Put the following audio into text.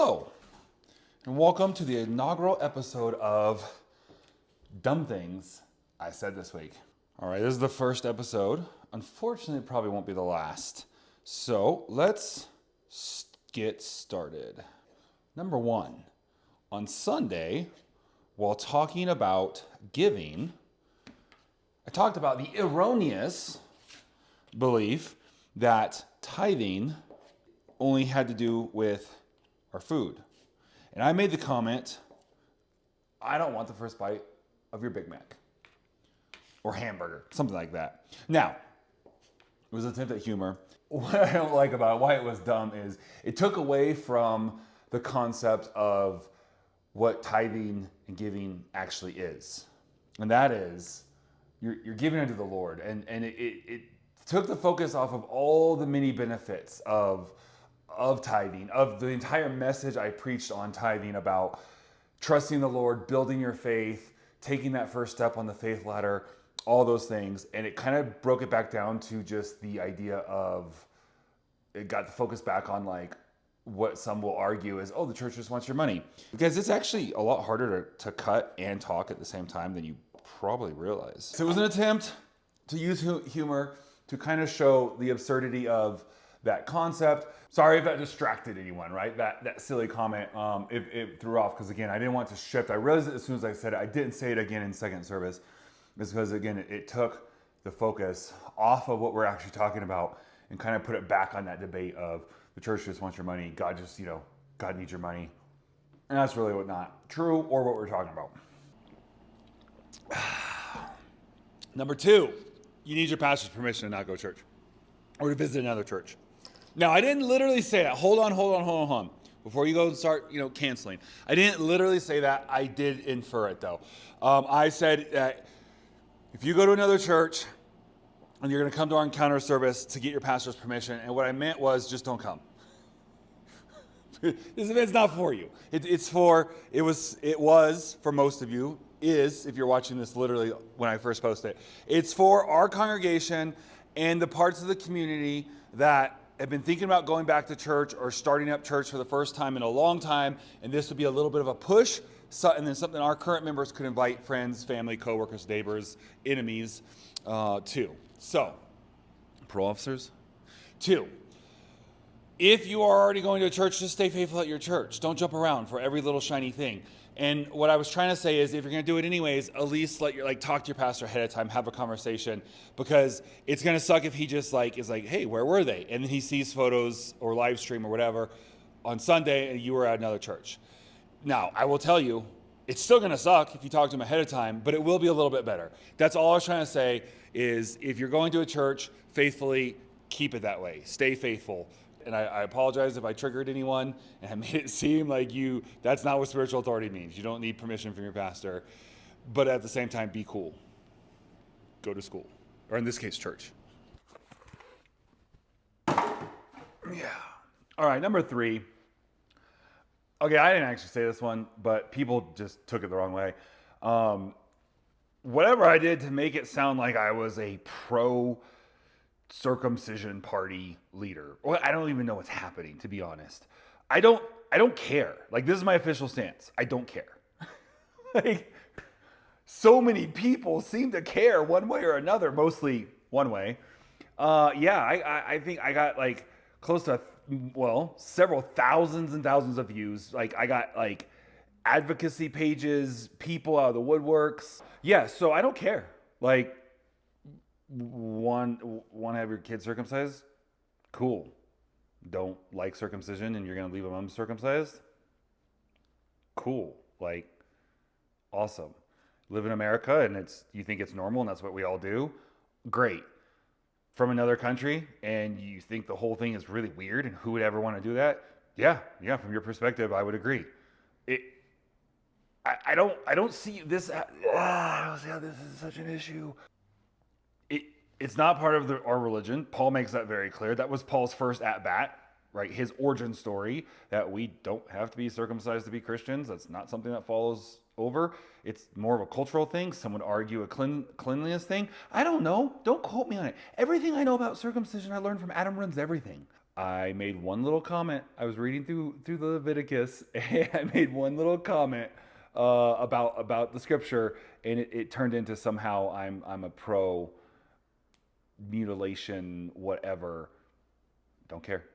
Hello, and welcome to the inaugural episode of Dumb Things I Said This Week. All right, this is the first episode. Unfortunately, it probably won't be the last. So let's get started. Number one, on Sunday, while talking about giving, I talked about the erroneous belief that tithing only had to do with our food. And I made the comment, I don't want the first bite of your Big Mac or hamburger, something like that. Now, it was an attempt at humor. What I don't like about it, why it was dumb, is it took away from the concept of what tithing and giving actually is. And that is, you're giving unto the Lord. And it took the focus off of all the many benefits of tithing, of the entire message I preached on tithing about trusting the Lord, building your faith, taking that first step on the faith ladder, all those things. And it kind of broke it back down to just the idea of, it got the focus back on like what some will argue is, oh, the church just wants your money. Because it's actually a lot harder to cut and talk at the same time than you probably realize. So it was an attempt to use humor to kind of show the absurdity of that concept. Sorry if that distracted anyone, right? That silly comment, it threw off, because again, I didn't want to shift. I realized it as soon as I said it. I didn't say it again in second service. It's because again, it took the focus off of what we're actually talking about and kind of put it back on that debate of the church just wants your money. God just, God needs your money. And that's really not true or what we're talking about. Number two, you need your pastor's permission to not go to church or to visit another church. Now, I didn't literally say that. Hold on. Before you go and start, canceling. I didn't literally say that. I did infer it, though. I said that if you go to another church and you're going to come to our encounter service to get your pastor's permission, and what I meant was just don't come. This event's not for you. It was for most of you, if you're watching this literally when I first posted it. It's for our congregation and the parts of the community that have been thinking about going back to church or starting up church for the first time in a long time, and this would be a little bit of a push, and then something our current members could invite friends, family, coworkers, neighbors, enemies to. So, parole officers. 2, if you are already going to a church, just stay faithful at your church. Don't jump around for every little shiny thing. And what I was trying to say is, if you're going to do it anyways, at least talk to your pastor ahead of time, have a conversation, because it's going to suck if he just is like, hey, where were they? And then he sees photos or live stream or whatever on Sunday and you were at another church. Now, I will tell you, it's still going to suck if you talk to him ahead of time, but it will be a little bit better. That's all I was trying to say is, if you're going to a church faithfully, keep it that way. Stay faithful. And I apologize if I triggered anyone and I made it seem like that's not what spiritual authority means. You don't need permission from your pastor. But at the same time, be cool. Go to school. Or in this case, church. Yeah. All right, number 3. Okay, I didn't actually say this one, but people just took it the wrong way. Whatever I did to make it sound like I was a pro-circumcision party leader. Well, I don't even know what's happening, to be honest. I don't care. This is my official stance. I don't care. So many people seem to care one way or another, mostly one way. I think I got close to, several thousands and thousands of views. I got advocacy pages, people out of the woodworks. Yeah, so I don't care. Want to have your kid circumcised? Cool. Don't like circumcision and you're going to leave them uncircumcised? Cool. Awesome. Live in America and you think it's normal and that's what we all do? Great. From another country and you think the whole thing is really weird and who would ever want to do that? Yeah, from your perspective, I would agree. I don't see this. I don't see how this is such an issue. It's not part of our religion. Paul makes that very clear. That was Paul's first at-bat, right? His origin story, that we don't have to be circumcised to be Christians. That's not something that follows over. It's more of a cultural thing. Some would argue a cleanliness thing. I don't know. Don't quote me on it. Everything I know about circumcision, I learned from Adam Runs Everything. I made one little comment. I was reading through the Leviticus, and I made one little comment about the scripture, and it turned into somehow I'm a pro mutilation whatever. Don't care.